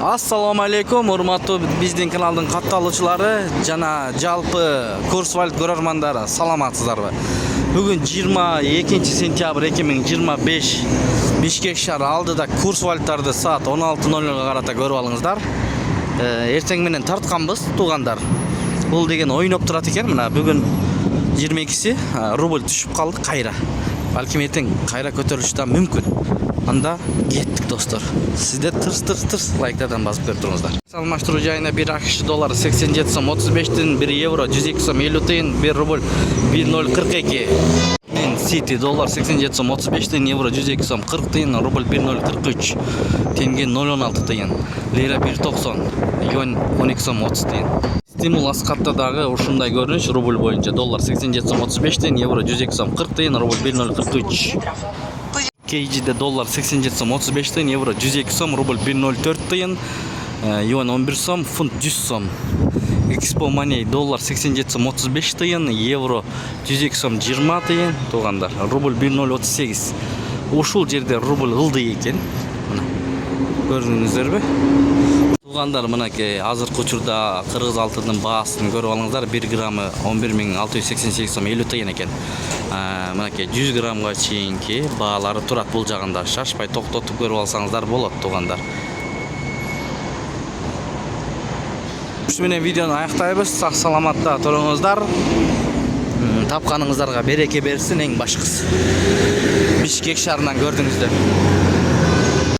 Assalamu alaikum, урматтуу биздин каналдын катталуучулары жана жалпы курс валют көрөрмандары, саламатсыздарбы? Бүгүн 22 сентябрь 2025 Бишкек шаары алдыда курс валюттарды саат 16:00 карата көрүп алыңыздар. Эртең менен тартканбыз, туугандар. Бул деген ойноп турат экен. Мына бүгүн 22-си рубль түшүп калды кайра. Балким эртең кайра көтөрүлүшү да мүмкүн. Анда кеттик достор. Сиздер тырс лайктардан басып көрүп туруңуздар. Салмаштыруу жайына 1 акш доллары 87 сом 35 тиын, 1 евро 102 сом 50 тиын, 1 рубль 1042. Сити доллар 87 сом 35 тиын, евро 102 сом 40 тиын, рубль 1043, тенге 016 тиын, лира 190, юань 12 сом 30 тиын. Стимул аскатта дагы ушундай көрүнүш рубль боюнча доллар 87 сом 35 тиын, евро 102 сом 40 тиын, рубль 1043. Кейджиде доллар 87 сом 35 тиын, евро 102 сом, рубль 104 тиын, юань 11 сом, фунт 100 сом. Экспо Money доллар 87 сом 35 тиын, евро 102 сом 20 тиын, туугандар, рубль 1038. Ушул жерде рубль ылдый экен. Мына көрдүңүздөрбү? Туугандар, мынакей азыркы учурда кыргыз алтынын баасын көрүп алыңыздар. 1 граммы 11688 сом 50 тиын экен. Мынакей 100 граммга чейинки баалары турат бул жагында. Шашпай токтотуп көрүп алсаңыздар болот, туугандар. Ушу менен видеону аяктайбыз. Сак саламатта туруңуздар. Тапканыңыздарга береке берсин, эң башкысы. Бишкек шаарынан көрдүңүздөр.